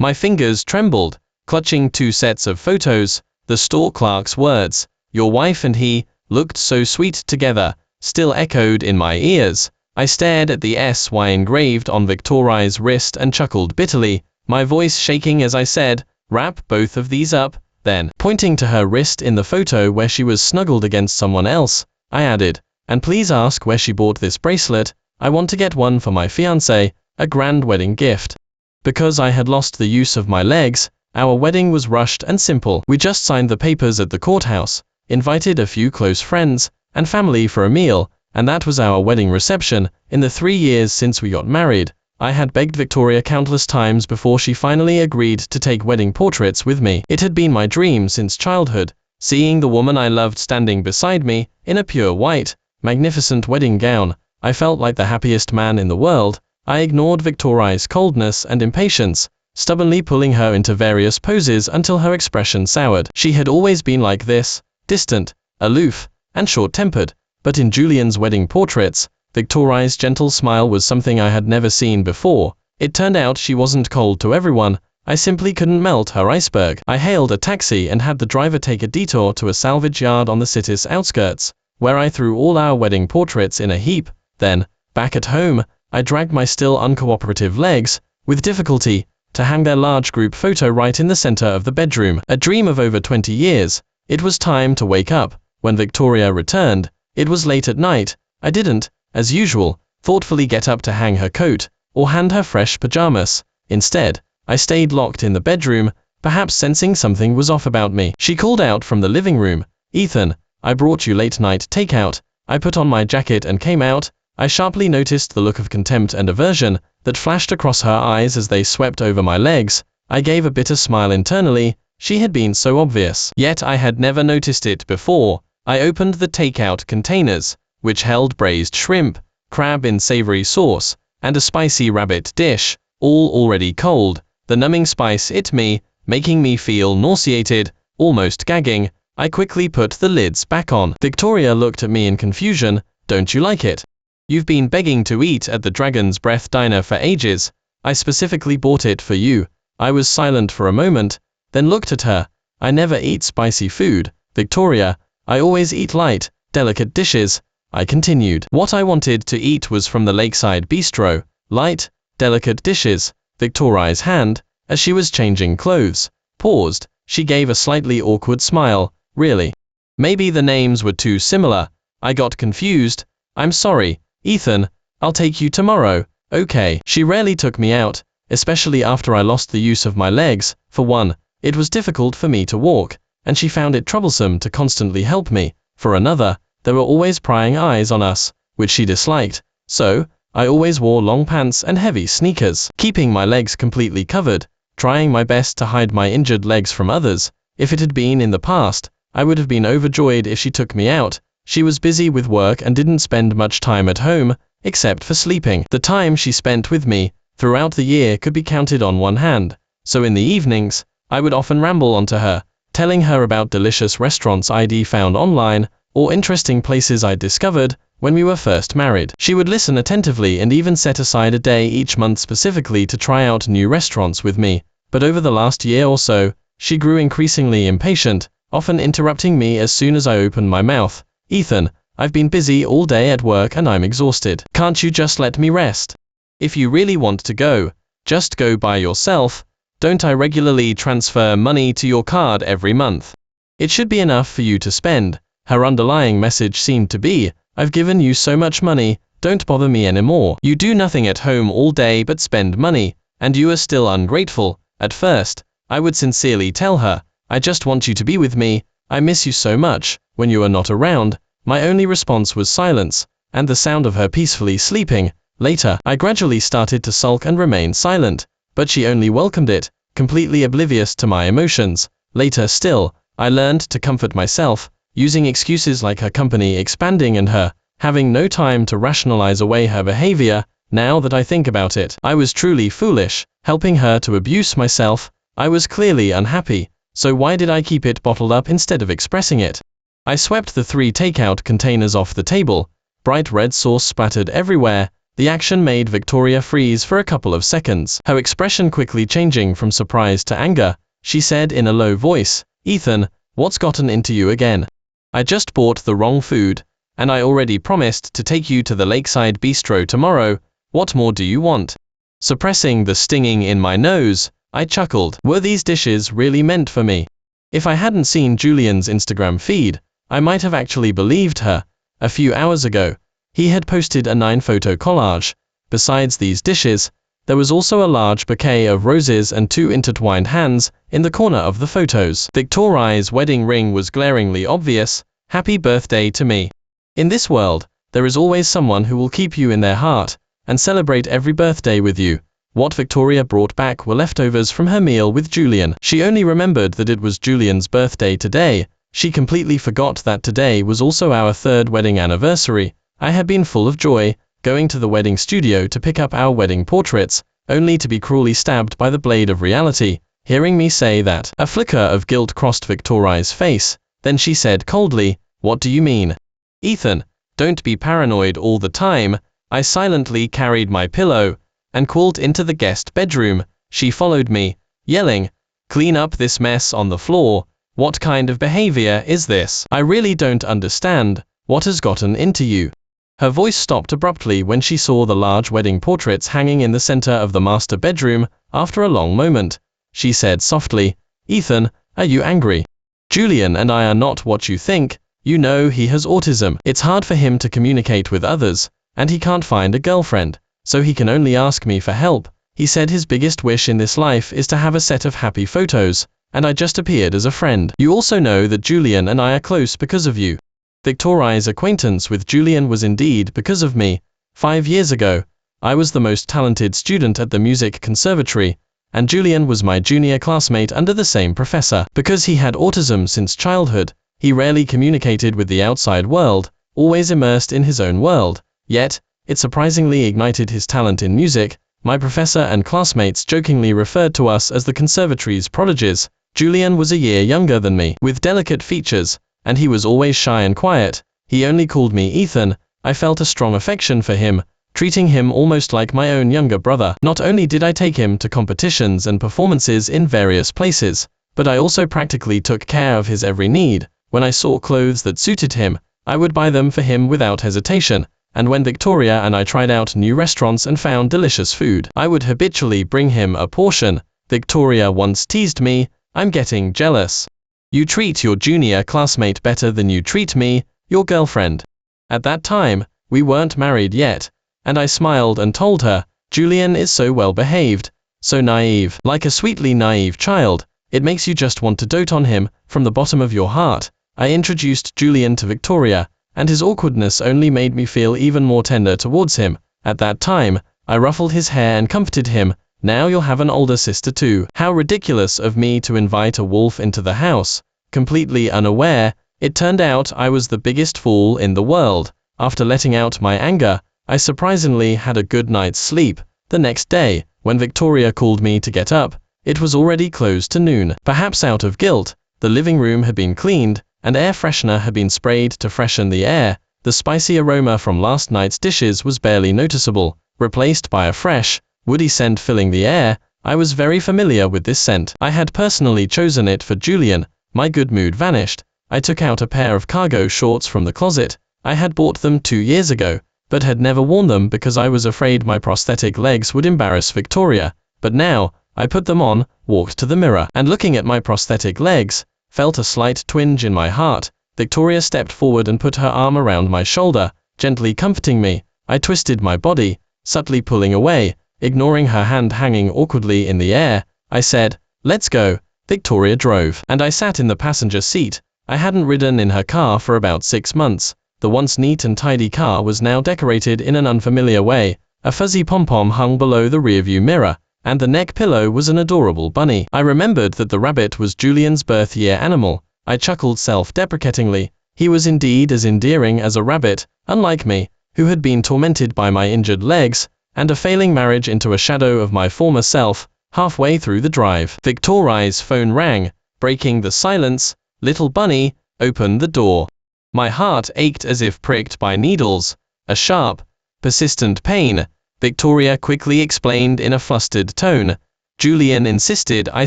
My fingers trembled, clutching 2 sets of photos. The store clerk's words, "Your wife and he looked so sweet together," still echoed in my ears. I stared at the SY engraved on Victoria's wrist and chuckled bitterly, my voice shaking as I said, "Wrap both of these up." Then, pointing to her wrist in the photo where she was snuggled against someone else, I added, "And please ask where she bought this bracelet. I want to get one for my fiancé, a grand wedding gift." Because I had lost the use of my legs, our wedding was rushed and simple. We just signed the papers at the courthouse, invited a few close friends and family for a meal, and that was our wedding reception. In the 3 years since we got married, I had begged Victoria countless times before she finally agreed to take wedding portraits with me. It had been my dream since childhood, seeing the woman I loved standing beside me, in a pure white, magnificent wedding gown. I felt like the happiest man in the world. I ignored Victoria's coldness and impatience, stubbornly pulling her into various poses until her expression soured. She had always been like this, distant, aloof, and short-tempered, but in Julian's wedding portraits, Victoria's gentle smile was something I had never seen before. It turned out she wasn't cold to everyone, I simply couldn't melt her iceberg. I hailed a taxi and had the driver take a detour to a salvage yard on the city's outskirts, where I threw all our wedding portraits in a heap. Then, back at home, I dragged my still uncooperative legs, with difficulty, to hang their large group photo right in the center of the bedroom. A dream of over 20 years. It was time to wake up. When Victoria returned, it was late at night. I didn't, as usual, thoughtfully get up to hang her coat, or hand her fresh pajamas. Instead, I stayed locked in the bedroom, perhaps sensing something was off about me. She called out from the living room, "Ethan, I brought you late-night takeout." I put on my jacket and came out. I sharply noticed the look of contempt and aversion that flashed across her eyes as they swept over my legs. I gave a bitter smile internally. She had been so obvious, yet I had never noticed it before. I opened the takeout containers, which held braised shrimp, crab in savory sauce, and a spicy rabbit dish, all already cold. The numbing spice hit me, making me feel nauseated, almost gagging. I quickly put the lids back on. Victoria looked at me in confusion. "Don't you like it? You've been begging to eat at the Dragon's Breath diner for ages. I specifically bought it for you." I was silent for a moment, then looked at her. "I never eat spicy food, Victoria. I always eat light, delicate dishes," I continued. What I wanted to eat was from the lakeside bistro. Light, delicate dishes. Victoria's hand, as she was changing clothes, paused. She gave a slightly awkward smile. "Really? Maybe the names were too similar." I got confused. "I'm sorry, Ethan. I'll take you tomorrow." "Okay." She rarely took me out, especially after I lost the use of my legs. For one, it was difficult for me to walk, and she found it troublesome to constantly help me. For another, there were always prying eyes on us, which she disliked. So, I always wore long pants and heavy sneakers, keeping my legs completely covered, trying my best to hide my injured legs from others. If it had been in the past, I would have been overjoyed if she took me out. She was busy with work and didn't spend much time at home, except for sleeping. The time she spent with me throughout the year could be counted on one hand, so in the evenings, I would often ramble onto her, telling her about delicious restaurants I'd found online, or interesting places I'd discovered when we were first married. She would listen attentively and even set aside a day each month specifically to try out new restaurants with me. But over the last year or so, she grew increasingly impatient, often interrupting me as soon as I opened my mouth. "Ethan, I've been busy all day at work and I'm exhausted. Can't you just let me rest? If you really want to go, just go by yourself. Don't I regularly transfer money to your card every month? It should be enough for you to spend." Her underlying message seemed to be, "I've given you so much money, don't bother me anymore. You do nothing at home all day but spend money, and you are still ungrateful." At first, I would sincerely tell her, "I just want you to be with me, I miss you so much, when you are not around." My only response was silence, and the sound of her peacefully sleeping. Later, I gradually started to sulk and remain silent, but she only welcomed it, completely oblivious to my emotions. Later still, I learned to comfort myself, using excuses like her company expanding and her having no time to rationalize away her behavior. Now that I think about it, I was truly foolish, helping her to abuse myself. I was clearly unhappy, so why did I keep it bottled up instead of expressing it? I swept the 3 takeout containers off the table. Bright red sauce splattered everywhere. The action made Victoria freeze for a couple of seconds, her expression quickly changing from surprise to anger. She said in a low voice, "Ethan, what's gotten into you again? I just bought the wrong food, and I already promised to take you to the lakeside bistro tomorrow. What more do you want?" Suppressing the stinging in my nose, I chuckled. Were these dishes really meant for me? If I hadn't seen Julian's Instagram feed, I might have actually believed her. A few hours ago, he had posted a 9-photo collage. Besides these dishes, there was also a large bouquet of roses and 2 intertwined hands in the corner of the photos. Victoria's wedding ring was glaringly obvious. "Happy birthday to me." In this world, there is always someone who will keep you in their heart and celebrate every birthday with you. What Victoria brought back were leftovers from her meal with Julian. She only remembered that it was Julian's birthday today. She completely forgot that today was also our 3rd wedding anniversary. I had been full of joy, going to the wedding studio to pick up our wedding portraits, only to be cruelly stabbed by the blade of reality. Hearing me say that, a flicker of guilt crossed Victoria's face. Then she said coldly, "What do you mean? Ethan, don't be paranoid all the time." I silently carried my pillow and crawled into the guest bedroom. She followed me, yelling, "Clean up this mess on the floor. What kind of behavior is this? I really don't understand. What has gotten into you?" Her voice stopped abruptly when she saw the large wedding portraits hanging in the center of the master bedroom. After a long moment, she said softly, "Ethan, are you angry? Julian and I are not what you think. You know he has autism. It's hard for him to communicate with others, and he can't find a girlfriend, so he can only ask me for help. He said his biggest wish in this life is to have a set of happy photos, and I just appeared as a friend. You also know that Julian and I are close because of you." Victoria's acquaintance with Julian was indeed because of me. 5 years ago, I was the most talented student at the music conservatory, and Julian was my junior classmate under the same professor. Because he had autism since childhood, he rarely communicated with the outside world, always immersed in his own world. Yet, it surprisingly ignited his talent in music. My professor and classmates jokingly referred to us as the conservatory's prodigies. Julian was a year younger than me, with delicate features, and he was always shy and quiet. He only called me Ethan. I felt a strong affection for him, treating him almost like my own younger brother. Not only did I take him to competitions and performances in various places, but I also practically took care of his every need. When I saw clothes that suited him, I would buy them for him without hesitation. And when Victoria and I tried out new restaurants and found delicious food, I would habitually bring him a portion. Victoria once teased me, "I'm getting jealous. You treat your junior classmate better than you treat me, your girlfriend." At that time, we weren't married yet, and I smiled and told her, "Julian is so well behaved, so naive, like a sweetly naive child. It makes you just want to dote on him from the bottom of your heart." I introduced Julian to Victoria, and his awkwardness only made me feel even more tender towards him. At that time, I ruffled his hair and comforted him. "Now you'll have an older sister too." How ridiculous of me to invite a wolf into the house, completely unaware. It turned out I was the biggest fool in the world. After letting out my anger, I surprisingly had a good night's sleep. The next day, when Victoria called me to get up, it was already close to noon. Perhaps out of guilt, the living room had been cleaned, and air freshener had been sprayed to freshen the air. The spicy aroma from last night's dishes was barely noticeable, replaced by a fresh, woody scent filling the air. I was very familiar with this scent. I had personally chosen it for Julian. My good mood vanished. I took out a pair of cargo shorts from the closet. I had bought them 2 years ago, but had never worn them because I was afraid my prosthetic legs would embarrass Victoria. But now, I put them on, walked to the mirror, and looking at my prosthetic legs, felt a slight twinge in my heart. Victoria stepped forward and put her arm around my shoulder, gently comforting me. I twisted my body, subtly pulling away, ignoring her hand hanging awkwardly in the air. I said, "Let's go." Victoria drove, and I sat in the passenger seat. I hadn't ridden in her car for about 6 months. The once neat and tidy car was now decorated in an unfamiliar way. A fuzzy pom-pom hung below the rearview mirror, and the neck pillow was an adorable bunny. I remembered that the rabbit was Julian's birth year animal. I chuckled self-deprecatingly. He was indeed as endearing as a rabbit, unlike me, who had been tormented by my injured legs, and a failing marriage into a shadow of my former self. Halfway through the drive, Victoria's phone rang, breaking the silence. "Little bunny, open the door." My heart ached as if pricked by needles. A sharp, Persistent pain, Victoria quickly explained in a flustered tone. Julian insisted I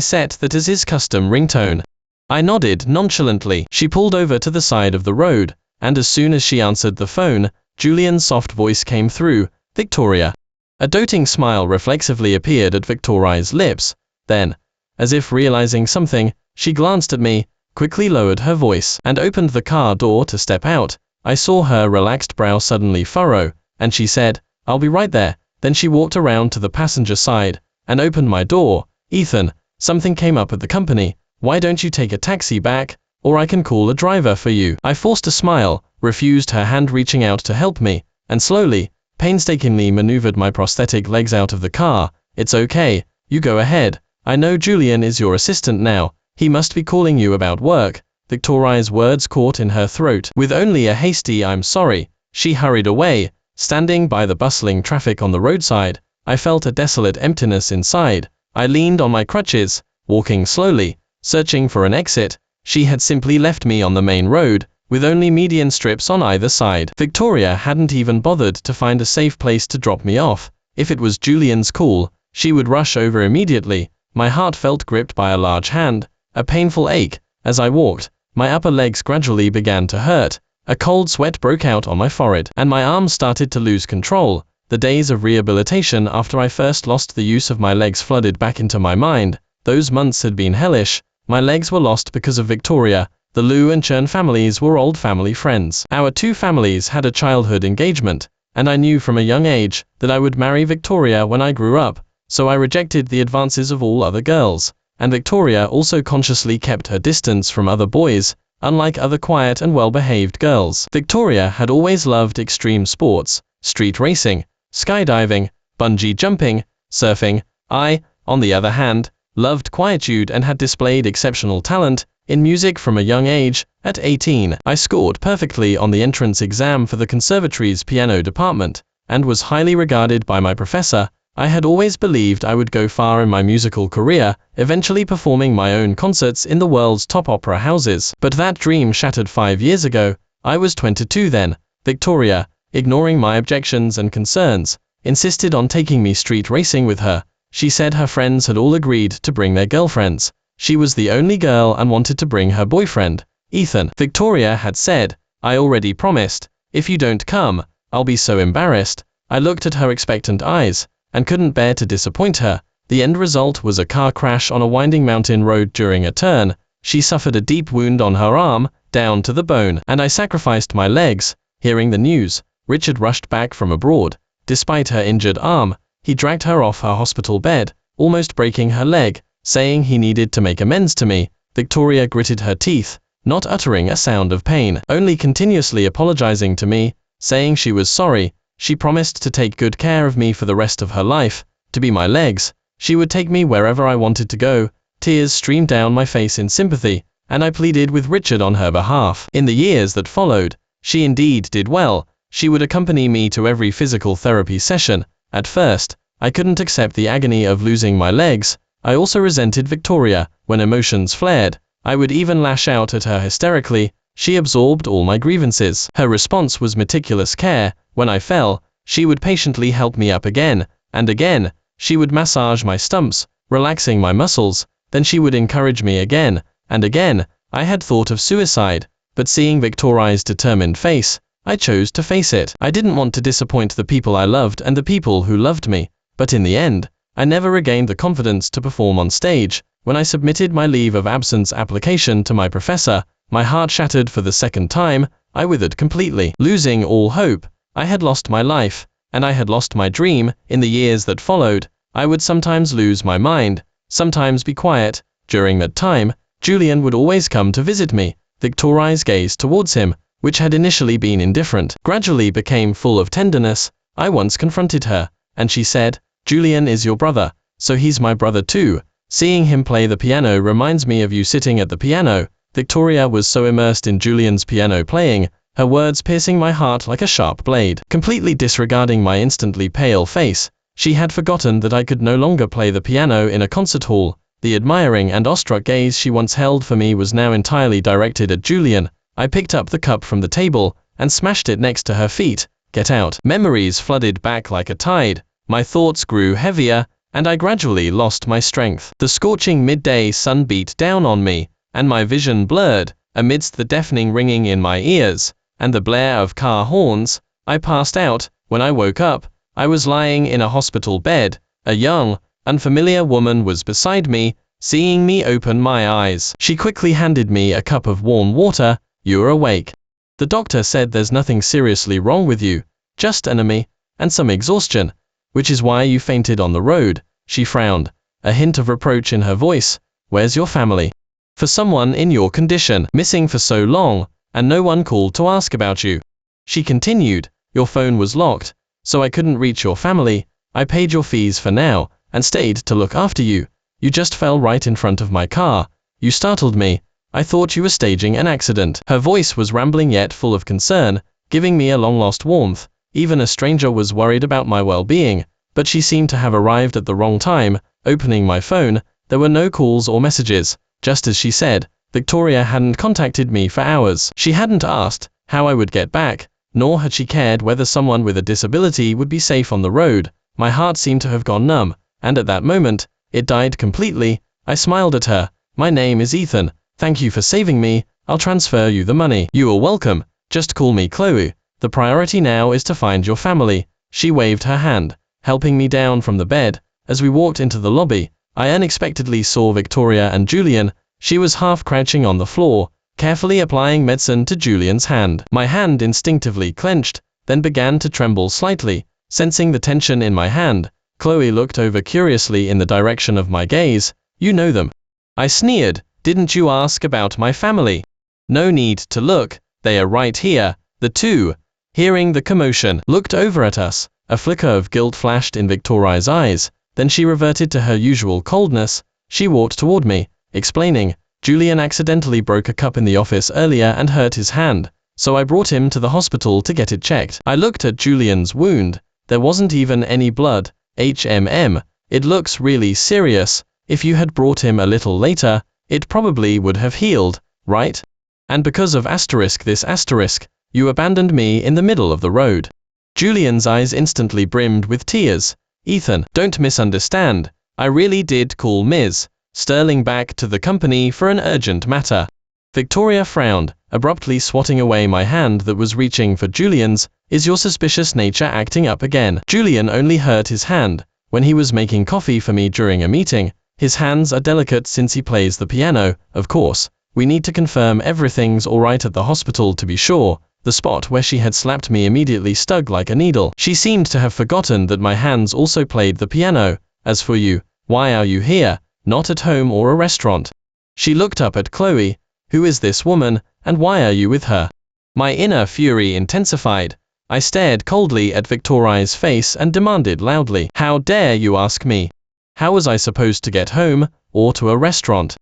set that as his custom ringtone. I nodded nonchalantly. She pulled over to the side of the road, and as soon as she answered the phone, Julian's soft voice came through, "Victoria." A doting smile reflexively appeared at Victoria's lips. Then, as if realizing something, she glanced at me, quickly lowered her voice, and opened the car door to step out. I saw her relaxed brow suddenly furrow, and she said, "I'll be right there." Then she walked around to the passenger side, and opened my door. "Ethan, something came up at the company. Why don't you take a taxi back, or I can call a driver for you?" I forced a smile, refused her hand reaching out to help me, and slowly, painstakingly maneuvered my prosthetic legs out of the car. "It's okay, you go ahead. I know Julian is your assistant now. He must be calling you about work." Victoria's words caught in her throat. With only a hasty "I'm sorry," she hurried away. Standing by the bustling traffic on the roadside, I felt a desolate emptiness inside. I leaned on my crutches, walking slowly, searching for an exit. She had simply left me on the main road, with only median strips on either side. Victoria hadn't even bothered to find a safe place to drop me off. If it was Julian's call, she would rush over immediately. My heart felt gripped by a large hand, a painful ache. As I walked, my upper legs gradually began to hurt. A cold sweat broke out on my forehead, and my arms started to lose control. The days of rehabilitation after I first lost the use of my legs flooded back into my mind. Those months had been hellish. My legs were lost because of Victoria. The Liu and Chern families were old family friends. Our two families had a childhood engagement, and I knew from a young age that I would marry Victoria when I grew up, so I rejected the advances of all other girls. And Victoria also consciously kept her distance from other boys, unlike other quiet and well-behaved girls. Victoria had always loved extreme sports, street racing, skydiving, bungee jumping, surfing. I, on the other hand, loved quietude and had displayed exceptional talent in music from a young age. At 18, I scored perfectly on the entrance exam for the conservatory's piano department, and was highly regarded by my professor. I had always believed I would go far in my musical career, eventually performing my own concerts in the world's top opera houses. But that dream shattered 5 years ago. I was 22 then. Victoria, ignoring my objections and concerns, insisted on taking me street racing with her. She said her friends had all agreed to bring their girlfriends. She was the only girl and wanted to bring her boyfriend, Ethan. Victoria had said, "I already promised. If you don't come, I'll be so embarrassed." I looked at her expectant eyes, and couldn't bear to disappoint her. The end result was a car crash on a winding mountain road during a turn. She suffered a deep wound on her arm, down to the bone, and I sacrificed my legs. Hearing the news, Richard rushed back from abroad. Despite her injured arm, he dragged her off her hospital bed, almost breaking her leg, saying he needed to make amends to me. Victoria gritted her teeth, not uttering a sound of pain, only continuously apologizing to me, saying she was sorry. She promised to take good care of me for the rest of her life, to be my legs. She would take me wherever I wanted to go. Tears streamed down my face in sympathy, and I pleaded with Richard on her behalf. In the years that followed, she indeed did well. She would accompany me to every physical therapy session. At first, I couldn't accept the agony of losing my legs. I also resented Victoria. When emotions flared, I would even lash out at her hysterically. She absorbed all my grievances. Her response was meticulous care. When I fell, she would patiently help me up again, and again. She would massage my stumps, relaxing my muscles. Then she would encourage me again, and again. I had thought of suicide, but seeing Victoria's determined face, I chose to face it. I didn't want to disappoint the people I loved and the people who loved me, but in the end, I never regained the confidence to perform on stage. When I submitted my leave of absence application to my professor, my heart shattered for the second time. I withered completely. Losing all hope, I had lost my life, and I had lost my dream. In the years that followed, I would sometimes lose my mind, sometimes be quiet. During that time, Julian would always come to visit me. Victoria's gaze towards him, which had initially been indifferent, gradually became full of tenderness. I once confronted her, and she said, "Julian is your brother, so he's my brother too. Seeing him play the piano reminds me of you sitting at the piano." Victoria was so immersed in Julian's piano playing, her words piercing my heart like a sharp blade. Completely disregarding my instantly pale face, she had forgotten that I could no longer play the piano in a concert hall. The admiring and awestruck gaze she once held for me was now entirely directed at Julian. I picked up the cup from the table, and smashed it next to her feet. get out. Memories flooded back like a tide, my thoughts grew heavier, and I gradually lost my strength. The scorching midday sun beat down on me, and my vision blurred, amidst the deafening ringing in my ears, and the blare of car horns. I passed out. When I woke up, I was lying in a hospital bed. A young, unfamiliar woman was beside me. Seeing me open my eyes, she quickly handed me a cup of warm water. "You're awake. The doctor said there's nothing seriously wrong with you, just anemia and some exhaustion, which is why you fainted on the road." She frowned, a hint of reproach in her voice. "Where's your family? For someone in your condition, missing for so long, and no one called to ask about you." She continued, "Your phone was locked, so I couldn't reach your family. I paid your fees for now, and stayed to look after you. You just fell right in front of my car. You startled me. I thought you were staging an accident." Her voice was rambling yet full of concern, giving me a long-lost warmth. Even a stranger was worried about my well-being, but she seemed to have arrived at the wrong time. Opening my phone, there were no calls or messages. Just as she said, Victoria hadn't contacted me for hours. She hadn't asked how I would get back, nor had she cared whether someone with a disability would be safe on the road. My heart seemed to have gone numb, and at that moment, it died completely. I smiled at her. "My name is Ethan. Thank you for saving me. I'll transfer you the money." "You are welcome. Just call me Chloe. The priority now is to find your family." She waved her hand, helping me down from the bed. As we walked into the lobby, I unexpectedly saw Victoria and Julian. She was half crouching on the floor, carefully applying medicine to Julian's hand. My hand instinctively clenched, then began to tremble slightly. Sensing the tension in my hand, Chloe looked over curiously in the direction of my gaze. "You know them?" I sneered. "Didn't you ask about my family?" "No need to look, they are right here." The two, hearing the commotion, looked over at us. A flicker of guilt flashed in Victoria's eyes, then she reverted to her usual coldness. She walked toward me, explaining, "Julian accidentally broke a cup in the office earlier and hurt his hand, so I brought him to the hospital to get it checked." I looked at Julian's wound. There wasn't even any blood. It looks really serious. If you had brought him a little later, it probably would have healed, right? And because of this asterisk, you abandoned me in the middle of the road." Julian's eyes instantly brimmed with tears. "Ethan, don't misunderstand. I really did call Ms. Sterling back to the company for an urgent matter." Victoria frowned, abruptly swatting away my hand that was reaching for Julian's. "Is your suspicious nature acting up again?" Julian only hurt his hand when he was making coffee for me during a meeting. His hands are delicate since he plays the piano. Of course, we need to confirm everything's alright at the hospital to be sure. The spot where she had slapped me immediately stung like a needle. She seemed to have forgotten that my hands also played the piano. "As for you, why are you here, not at home or a restaurant?" She looked up at Chloe. "Who is this woman, and why are you with her?" My inner fury intensified. I stared coldly at Victoria's face and demanded loudly, "How dare you ask me? How was I supposed to get home, or to a restaurant?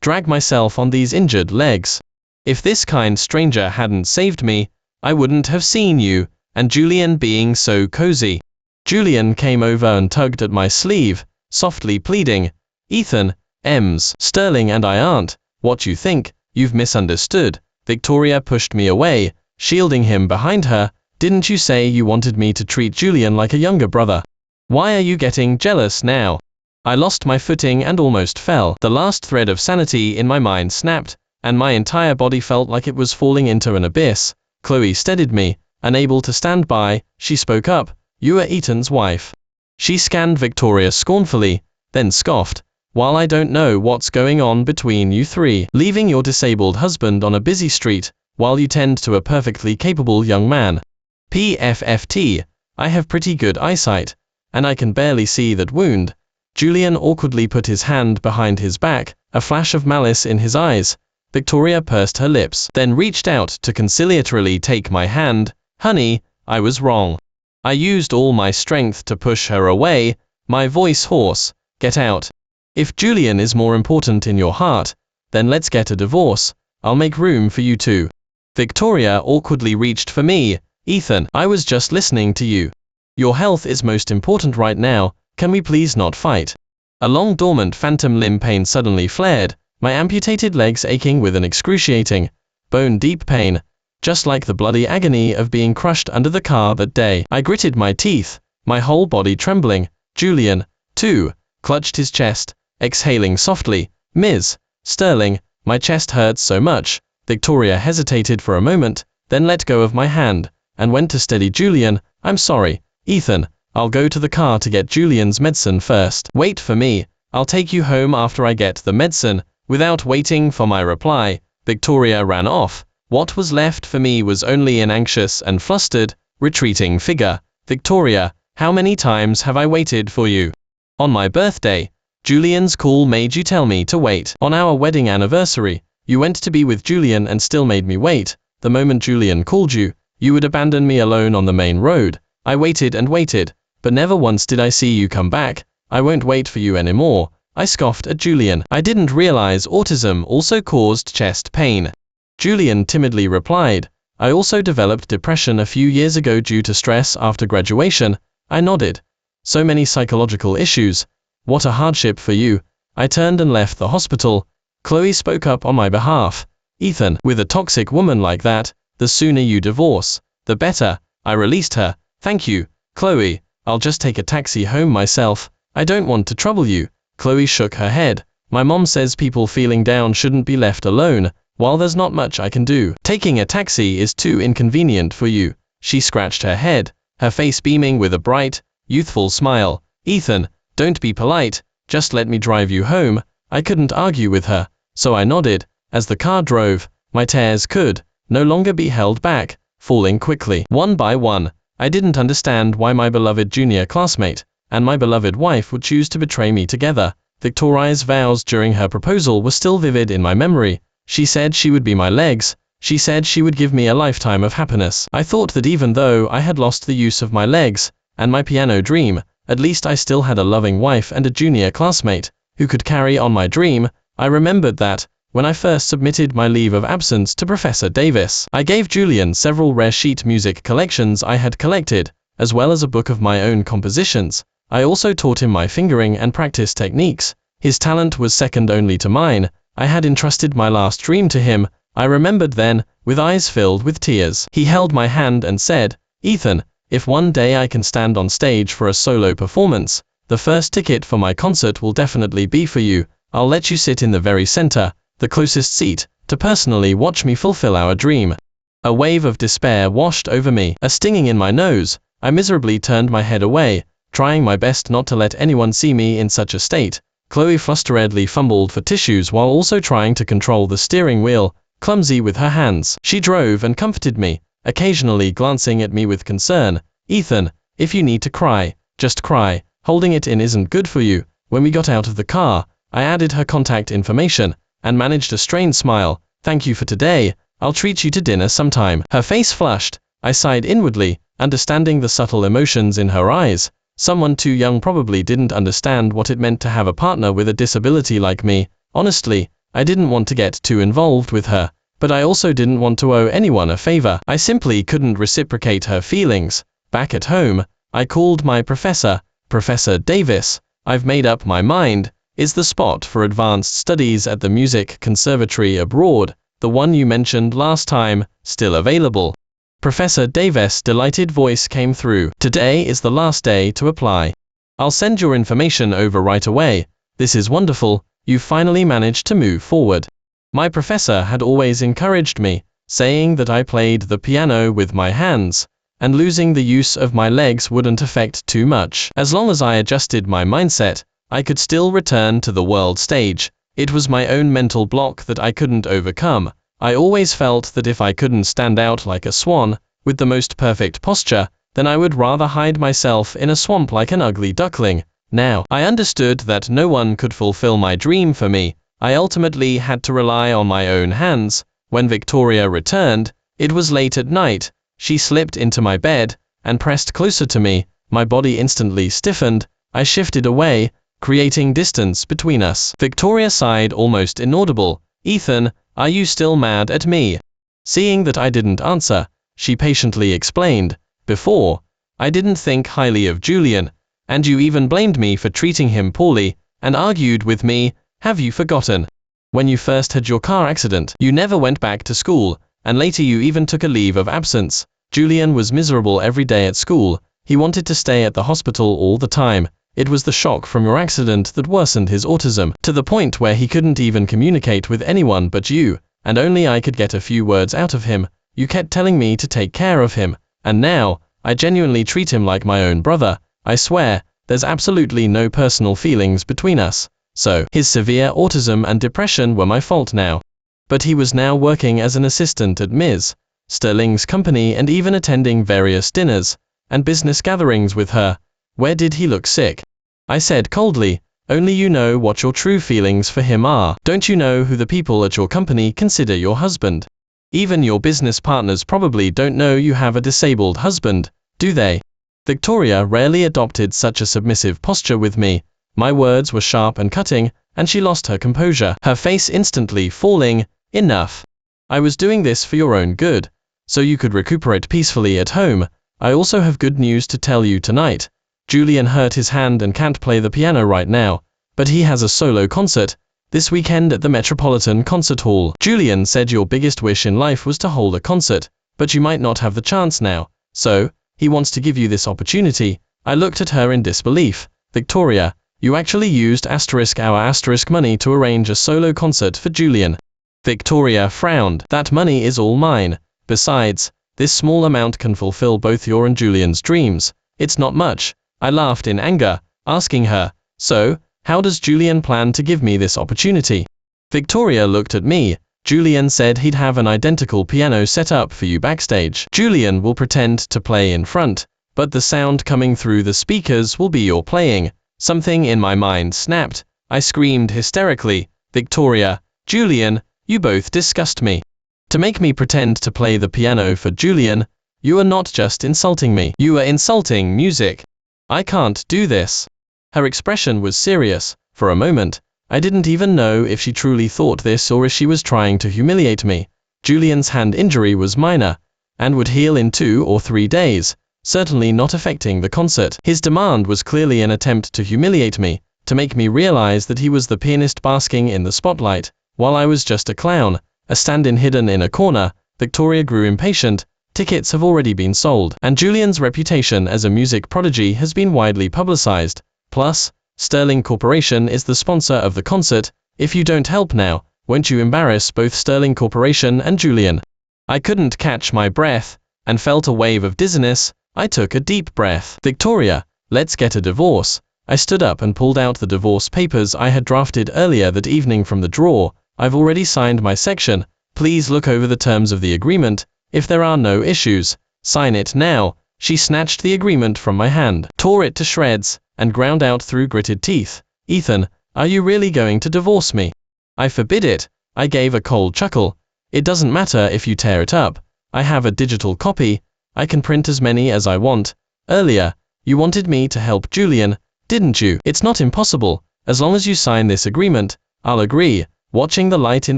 Drag myself on these injured legs? If this kind stranger hadn't saved me, I wouldn't have seen you, and Julian being so cozy." Julian came over and tugged at my sleeve, softly pleading, "Ethan, Ms. Sterling and I aren't what you think. You've misunderstood." Victoria pushed me away, shielding him behind her. "Didn't you say you wanted me to treat Julian like a younger brother? Why are you getting jealous now?" I lost my footing and almost fell. The last thread of sanity in my mind snapped, and my entire body felt like it was falling into an abyss. Chloe steadied me, unable to stand by. She spoke up, "You are Ethan's wife." She scanned Victoria scornfully, then scoffed, "While I don't know what's going on between you three, leaving your disabled husband on a busy street, while you tend to a perfectly capable young man. PFFT, I have pretty good eyesight, and I can barely see that wound." Julian awkwardly put his hand behind his back, a flash of malice in his eyes. Victoria pursed her lips, then reached out to conciliatorily take my hand. "Honey, I was wrong. I used all my strength to push her away," my voice hoarse. "Get out. If Julian is more important in your heart, then let's get a divorce. I'll make room for you two." Victoria awkwardly reached for me. "Ethan, I was just listening to you. Your health is most important right now. Can we please not fight?" A long dormant phantom limb pain suddenly flared, my amputated legs aching with an excruciating, bone-deep pain. just like the bloody agony of being crushed under the car that day. I gritted my teeth, my whole body trembling. Julian, too, clutched his chest, exhaling softly. Ms. Sterling, my chest hurts so much. Victoria hesitated for a moment, then let go of my hand, and went to steady Julian. I'm sorry, Ethan, I'll go to the car to get Julian's medicine first. Wait for me, I'll take you home after I get the medicine. Without waiting for my reply, Victoria ran off. What was left for me was only an anxious and flustered, retreating figure. Victoria, how many times have I waited for you? On my birthday, Julian's call made you tell me to wait. On our wedding anniversary, you went to be with Julian and still made me wait. The moment Julian called you, you would abandon me alone on the main road. I waited and waited, but never once did I see you come back. I won't wait for you anymore. I scoffed at Julian. I didn't realize autism also caused chest pain. Julian timidly replied, I also developed depression a few years ago due to stress after graduation. I nodded. So many psychological issues. What a hardship for you. I turned and left the hospital. Chloe spoke up on my behalf. Ethan, with a toxic woman like that, the sooner you divorce, the better. I released her. Thank you, Chloe. I'll just take a taxi home myself. I don't want to trouble you. Chloe shook her head. My mom says people feeling down shouldn't be left alone. While there's not much I can do, taking a taxi is too inconvenient for you. She scratched her head, her face beaming with a bright, youthful smile. Ethan, don't be polite, just let me drive you home. I couldn't argue with her, so I nodded. As the car drove, my tears could no longer be held back, falling quickly. One by one, I didn't understand why my beloved junior classmate and my beloved wife would choose to betray me together. Victoria's vows during her proposal were still vivid in my memory. She said she would be my legs. She said she would give me a lifetime of happiness. I thought that even though I had lost the use of my legs and my piano dream, at least I still had a loving wife and a junior classmate who could carry on my dream. I remembered that when I first submitted my leave of absence to Professor Davis, I gave Julian several rare sheet music collections I had collected, as well as a book of my own compositions. I also taught him my fingering and practice techniques. His talent was second only to mine. I had entrusted my last dream to him. I remembered then, with eyes filled with tears. He held my hand and said, Ethan, if one day I can stand on stage for a solo performance, the first ticket for my concert will definitely be for you. I'll let you sit in the very center, the closest seat, to personally watch me fulfill our dream. A wave of despair washed over me, a stinging in my nose. I miserably turned my head away, trying my best not to let anyone see me in such a state. Chloe flusteredly fumbled for tissues while also trying to control the steering wheel, clumsy with her hands. She drove and comforted me, occasionally glancing at me with concern. Ethan, if you need to cry, just cry. Holding it in isn't good for you. When we got out of the car, I added her contact information and managed a strained smile. Thank you for today. I'll treat you to dinner sometime. Her face flushed. I sighed inwardly, understanding the subtle emotions in her eyes. Someone too young probably didn't understand what it meant to have a partner with a disability like me. Honestly, I didn't want to get too involved with her, but I also didn't want to owe anyone a favor. I simply couldn't reciprocate her feelings. Back at home, I called my professor. Professor Davis, I've made up my mind. Is the spot for advanced studies at the Music Conservatory abroad, the one you mentioned last time, still available? Professor Davis' delighted voice came through. Today is the last day to apply. I'll send your information over right away. This is wonderful, you finally managed to move forward. My professor had always encouraged me, saying that I played the piano with my hands, and losing the use of my legs wouldn't affect too much. As long as I adjusted my mindset, I could still return to the world stage. It was my own mental block that I couldn't overcome. I always felt that if I couldn't stand out like a swan, with the most perfect posture, then I would rather hide myself in a swamp like an ugly duckling. Now, I understood that no one could fulfill my dream for me. I ultimately had to rely on my own hands. When Victoria returned, it was late at night. She slipped into my bed and pressed closer to me. My body instantly stiffened. I shifted away, creating distance between us. Victoria sighed, almost inaudible. Ethan, are you still mad at me? Seeing that I didn't answer, she patiently explained. Before, I didn't think highly of Julian, and you even blamed me for treating him poorly, and argued with me. Have you forgotten? When you first had your car accident, you never went back to school, and later you even took a leave of absence. Julian was miserable every day at school. He wanted to stay at the hospital all the time. It was the shock from your accident that worsened his autism, to the point where he couldn't even communicate with anyone but you, and only I could get a few words out of him. You kept telling me to take care of him, and now, I genuinely treat him like my own brother. I swear, there's absolutely no personal feelings between us. So, his severe autism and depression were my fault now. But he was now working as an assistant at Ms. Sterling's company and even attending various dinners and business gatherings with her. Where did he look sick? I said coldly, only you know what your true feelings for him are. Don't you know who the people at your company consider your husband? Even your business partners probably don't know you have a disabled husband, do they? Victoria rarely adopted such a submissive posture with me. My words were sharp and cutting, and she lost her composure, her face instantly falling. Enough. I was doing this for your own good, so you could recuperate peacefully at home. I also have good news to tell you tonight. Julian hurt his hand and can't play the piano right now, but he has a solo concert this weekend at the Metropolitan Concert Hall. Julian said your biggest wish in life was to hold a concert, but you might not have the chance now, so he wants to give you this opportunity. I looked at her in disbelief. Victoria, you actually used our money to arrange a solo concert for Julian. Victoria frowned. That money is all mine. Besides, this small amount can fulfill both your and Julian's dreams. It's not much. I laughed in anger, asking her, so, how does Julian plan to give me this opportunity? Victoria looked at me. Julian said he'd have an identical piano set up for you backstage. Julian will pretend to play in front, but the sound coming through the speakers will be your playing. Something in my mind snapped. I screamed hysterically, Victoria, Julian, you both disgust me. To make me pretend to play the piano for Julian, you are not just insulting me, you are insulting music. I can't do this. Her expression was serious. For a moment, I didn't even know if she truly thought this or if she was trying to humiliate me. Julian's hand injury was minor, and would heal in 2 or 3 days, certainly not affecting the concert. His demand was clearly an attempt to humiliate me, to make me realize that he was the pianist basking in the spotlight, while I was just a clown, a stand-in hidden in a corner. Victoria grew impatient. Tickets have already been sold, and Julian's reputation as a music prodigy has been widely publicized. Plus, Sterling Corporation is the sponsor of the concert. If you don't help now, won't you embarrass both Sterling Corporation and Julian? I couldn't catch my breath, and felt a wave of dizziness. I took a deep breath. Victoria, let's get a divorce. I stood up and pulled out the divorce papers I had drafted earlier that evening from the drawer. I've already signed my section. Please look over the terms of the agreement. If there are no issues, sign it now. She snatched the agreement from my hand, tore it to shreds, and ground out through gritted teeth. Ethan, are you really going to divorce me? I forbid it. I gave a cold chuckle. It doesn't matter if you tear it up. I have a digital copy. I can print as many as I want. Earlier, you wanted me to help Julian, didn't you? It's not impossible. As long as you sign this agreement, I'll agree. Watching the light in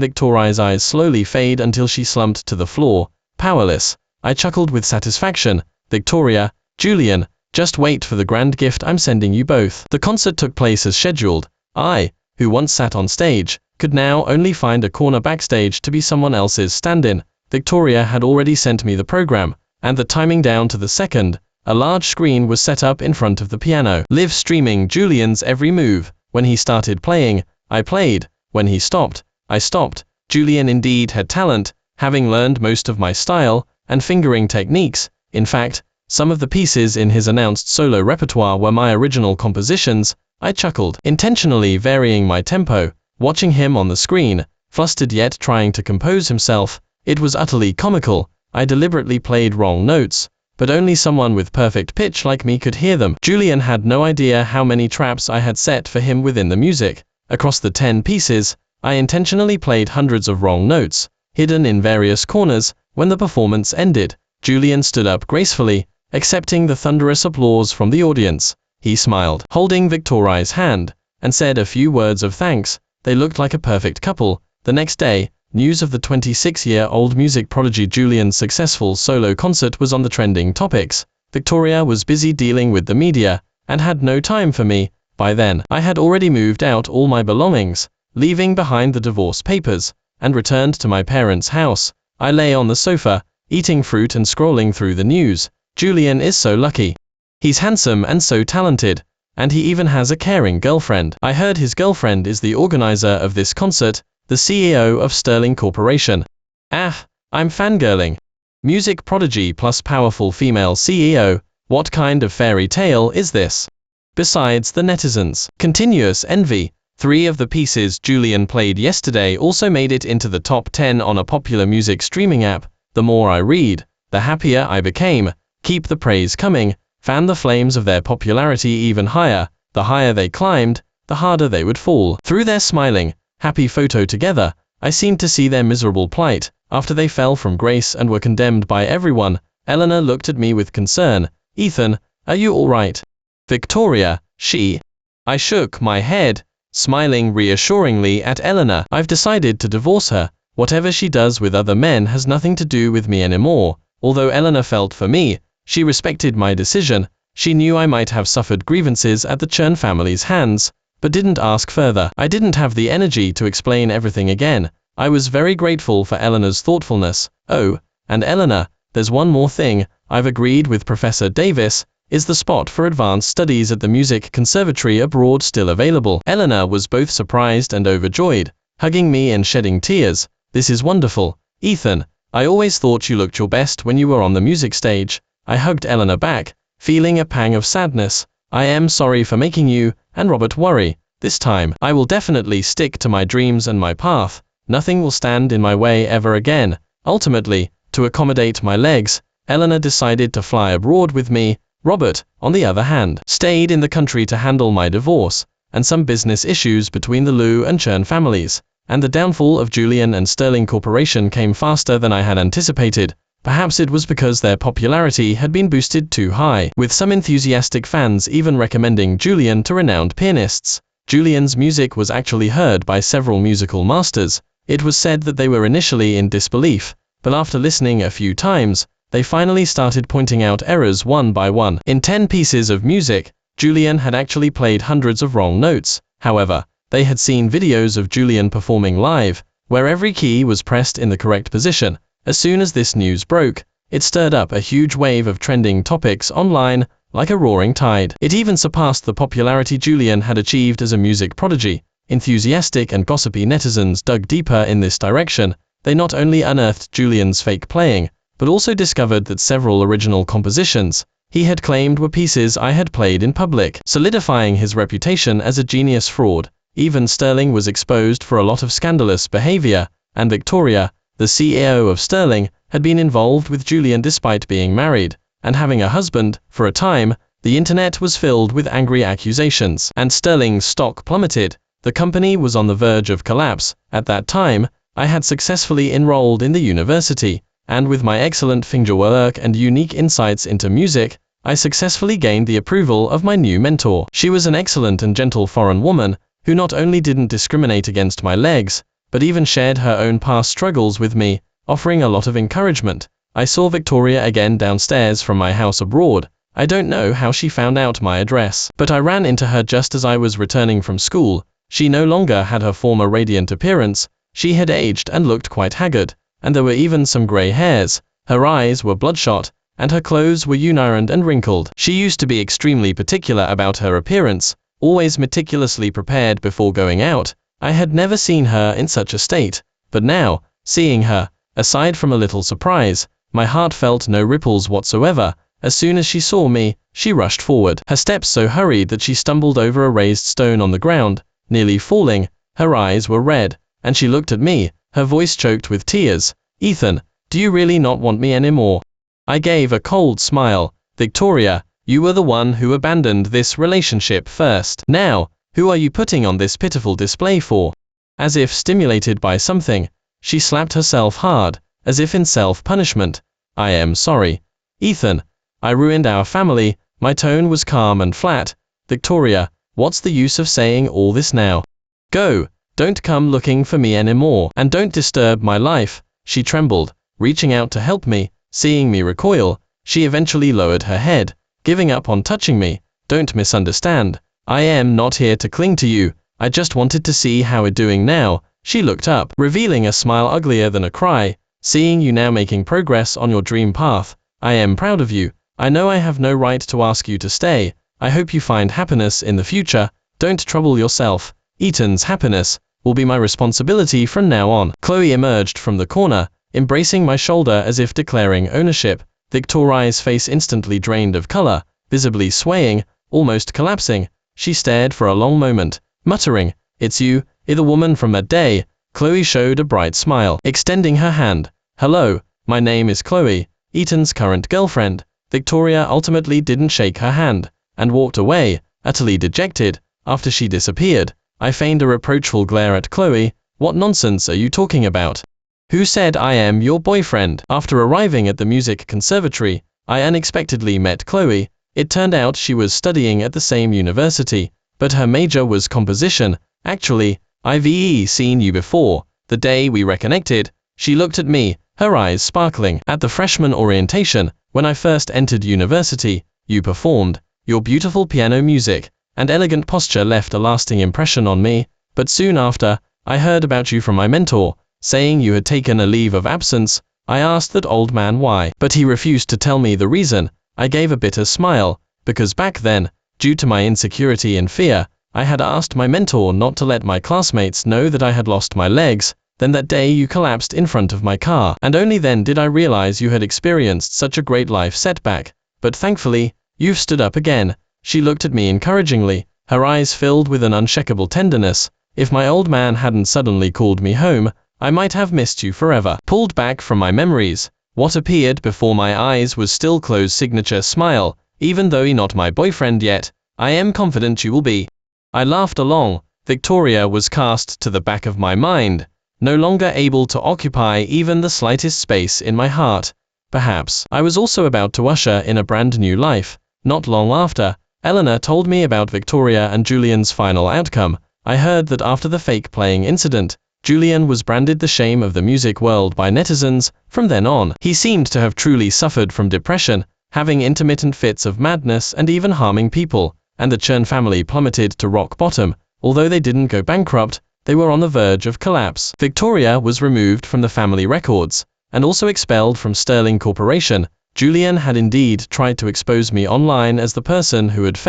Victoria's eyes slowly fade until she slumped to the floor, powerless, I chuckled with satisfaction. Victoria, Julian, just wait for the grand gift I'm sending you both. The concert took place as scheduled. I, who once sat on stage, could now only find a corner backstage to be someone else's stand-in. Victoria had already sent me the program, and the timing down to the second. A large screen was set up in front of the piano, live streaming Julian's every move. When he started playing, I played. When he stopped, I stopped. Julian indeed had talent, having learned most of my style and fingering techniques. In fact, some of the pieces in his announced solo repertoire were my original compositions. I chuckled, intentionally varying my tempo, watching him on the screen, flustered yet trying to compose himself. It was utterly comical. I deliberately played wrong notes, but only someone with perfect pitch like me could hear them. Julian had no idea how many traps I had set for him within the music. Across the 10 pieces, I intentionally played hundreds of wrong notes, hidden in various corners. When the performance ended, Julian stood up gracefully, accepting the thunderous applause from the audience. He smiled, holding Victoria's hand, and said a few words of thanks. They looked like a perfect couple. The next day, news of the 26-year-old music prodigy Julian's successful solo concert was on the trending topics. Victoria was busy dealing with the media, and had no time for me. By then, I had already moved out all my belongings, leaving behind the divorce papers, and returned to my parents' house. I lay on the sofa, eating fruit and scrolling through the news. Julian is so lucky. He's handsome and so talented, and he even has a caring girlfriend. I heard his girlfriend is the organizer of this concert, the CEO of Sterling Corporation. Ah, I'm fangirling. Music prodigy plus powerful female CEO, what kind of fairy tale is this? Besides the netizens' continuous envy, 3 of the pieces Julian played yesterday also made it into the top 10 on a popular music streaming app. The more I read, the happier I became. Keep the praise coming, fan the flames of their popularity even higher. The higher they climbed, the harder they would fall. Through their smiling, happy photo together, I seemed to see their miserable plight, after they fell from grace and were condemned by everyone. Eleanor looked at me with concern. Ethan, are you all right? Victoria, she. I shook my head, smiling reassuringly at Eleanor. I've decided to divorce her. Whatever she does with other men has nothing to do with me anymore. Although Eleanor felt for me, she respected my decision. She knew I might have suffered grievances at the Churn family's hands, but didn't ask further. I didn't have the energy to explain everything again. I was very grateful for Eleanor's thoughtfulness. Oh, and Eleanor, there's one more thing. I've agreed with Professor Davis. Is the spot for advanced studies at the Music Conservatory abroad still available? Eleanor was both surprised and overjoyed, hugging me and shedding tears. This is wonderful. Ethan, I always thought you looked your best when you were on the music stage. I hugged Eleanor back, feeling a pang of sadness. I am sorry for making you and Robert worry. This time, I will definitely stick to my dreams and my path. Nothing will stand in my way ever again. Ultimately, to accommodate my legs, Eleanor decided to fly abroad with me. Robert, on the other hand, stayed in the country to handle my divorce, and some business issues between the Liu and Churn families, and the downfall of Julian and Sterling Corporation came faster than I had anticipated. Perhaps it was because their popularity had been boosted too high, with some enthusiastic fans even recommending Julian to renowned pianists. Julian's music was actually heard by several musical masters. It was said that they were initially in disbelief, but after listening a few times, they finally started pointing out errors one by one. In 10 pieces of music, Julian had actually played hundreds of wrong notes. However, they had seen videos of Julian performing live, where every key was pressed in the correct position. As soon as this news broke, it stirred up a huge wave of trending topics online, like a roaring tide. It even surpassed the popularity Julian had achieved as a music prodigy. Enthusiastic and gossipy netizens dug deeper in this direction. They not only unearthed Julian's fake playing, but also discovered that several original compositions he had claimed were pieces I had played in public, solidifying his reputation as a genius fraud. Even Sterling was exposed for a lot of scandalous behavior, and Victoria, the CEO of Sterling, had been involved with Julian despite being married and having a husband. For a time, the internet was filled with angry accusations, and Sterling's stock plummeted. The company was on the verge of collapse. At that time, I had successfully enrolled in the university, and with my excellent fingerwork and unique insights into music, I successfully gained the approval of my new mentor. She was an excellent and gentle foreign woman, who not only didn't discriminate against my legs, but even shared her own past struggles with me, offering a lot of encouragement. I saw Victoria again downstairs from my house abroad. I don't know how she found out my address, but I ran into her just as I was returning from school. She no longer had her former radiant appearance. She had aged and looked quite haggard, and there were even some grey hairs. Her eyes were bloodshot, and her clothes were unironed and wrinkled. She used to be extremely particular about her appearance, always meticulously prepared before going out. I had never seen her in such a state, but now, seeing her, aside from a little surprise, my heart felt no ripples whatsoever. As soon as she saw me, she rushed forward, her steps so hurried that she stumbled over a raised stone on the ground, nearly falling. Her eyes were red, and she looked at me, her voice choked with tears. Ethan, do you really not want me anymore? I gave a cold smile. Victoria, you were the one who abandoned this relationship first. Now, who are you putting on this pitiful display for? As if stimulated by something, she slapped herself hard, as if in self-punishment. I am sorry. Ethan, I ruined our family. My tone was calm and flat. Victoria, what's the use of saying all this now? Go, don't come looking for me anymore, and don't disturb my life. She trembled, reaching out to help me. Seeing me recoil, she eventually lowered her head, giving up on touching me. Don't misunderstand. I am not here to cling to you. I just wanted to see how you're doing now. She looked up, revealing a smile uglier than a cry. Seeing you now making progress on your dream path, I am proud of you. I know I have no right to ask you to stay. I hope you find happiness in the future. Don't trouble yourself. Ethan's happiness will be my responsibility from now on. Chloe emerged from the corner, embracing my shoulder as if declaring ownership. Victoria's face instantly drained of color, visibly swaying, almost collapsing. She stared for a long moment, muttering, "It's you, the woman from that day." Chloe showed a bright smile, extending her hand. "Hello, my name is Chloe, Ethan's current girlfriend." Victoria ultimately didn't shake her hand, and walked away, utterly dejected. After she disappeared, I feigned a reproachful glare at Chloe. "What nonsense are you talking about? Who said I am your boyfriend?" After arriving at the music conservatory, I unexpectedly met Chloe. It turned out she was studying at the same university, but her major was composition. "Actually, I've seen you before, the day we reconnected." She looked at me, her eyes sparkling. "At the freshman orientation, when I first entered university, you performed. Your beautiful piano music and elegant posture left a lasting impression on me, but soon after, I heard about you from my mentor, saying you had taken a leave of absence. I asked that old man why, but he refused to tell me the reason." I gave a bitter smile, because back then, due to my insecurity and fear, I had asked my mentor not to let my classmates know that I had lost my legs. Then that day you collapsed in front of my car, and only then did I realize you had experienced such a great life setback. But thankfully, you've stood up again. She looked at me encouragingly, her eyes filled with an unshakable tenderness. "If my old man hadn't suddenly called me home, I might have missed you forever." Pulled back from my memories, what appeared before my eyes was still Chloe's signature smile. "Even though you're not my boyfriend yet, I am confident you will be." I laughed along. Victoria was cast to the back of my mind, no longer able to occupy even the slightest space in my heart. Perhaps I was also about to usher in a brand new life. Not long after, Eleanor told me about Victoria and Julian's final outcome. I heard that after the fake playing incident, Julian was branded the shame of the music world by netizens. From then on, he seemed to have truly suffered from depression, having intermittent fits of madness and even harming people, and the Churn family plummeted to rock bottom. Although they didn't go bankrupt, they were on the verge of collapse. Victoria was removed from the family records, and also expelled from Sterling Corporation. Julian had indeed tried to expose me online as the person who had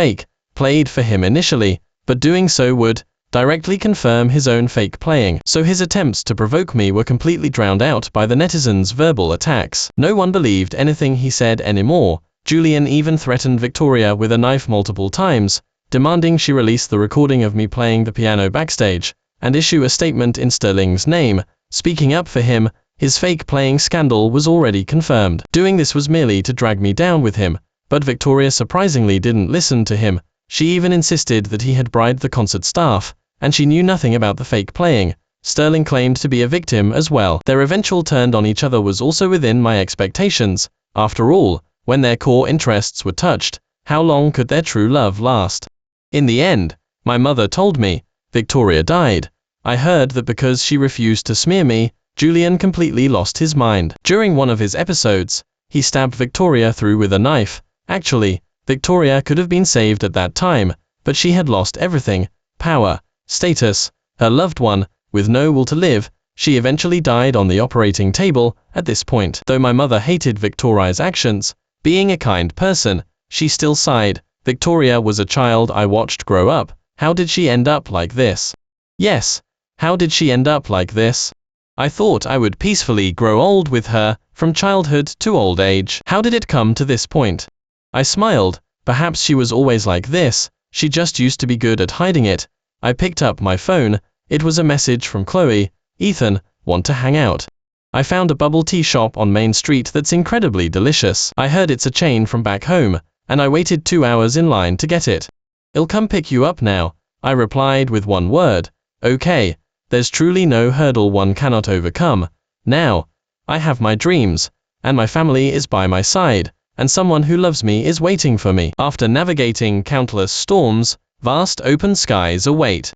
played for him initially, but doing so would directly confirm his own fake playing, so his attempts to provoke me were completely drowned out by the netizens' verbal attacks. No one believed anything he said anymore. Julian even threatened Victoria with a knife multiple times, demanding she release the recording of me playing the piano backstage, and issue a statement in Sterling's name, speaking up for him. His fake playing scandal was already confirmed. Doing this was merely to drag me down with him, but Victoria surprisingly didn't listen to him. She even insisted that he had bribed the concert staff, and she knew nothing about the fake playing. Sterling claimed to be a victim as well. Their eventual turn on each other was also within my expectations. After all, when their core interests were touched, how long could their true love last? In the end, my mother told me, Victoria died. I heard that because she refused to smear me, Julian completely lost his mind. During one of his episodes, he stabbed Victoria through with a knife. Actually, Victoria could have been saved at that time, but she had lost everything: power, status, her loved one. With no will to live, she eventually died on the operating table. At this point, though my mother hated Victoria's actions, being a kind person, she still sighed. Victoria was a child I watched grow up. How did she end up like this? Yes, how did she end up like this? I thought I would peacefully grow old with her, from childhood to old age. How did it come to this point? I smiled. Perhaps she was always like this, she just used to be good at hiding it. I picked up my phone. It was a message from Chloe. "Ethan, want to hang out? I found a bubble tea shop on Main Street that's incredibly delicious. I heard it's a chain from back home, and I waited 2 hours in line to get it. I'll come pick you up now." I replied with one word: "Okay." There's truly no hurdle one cannot overcome. Now, I have my dreams, and my family is by my side, and someone who loves me is waiting for me. After navigating countless storms, vast open skies await.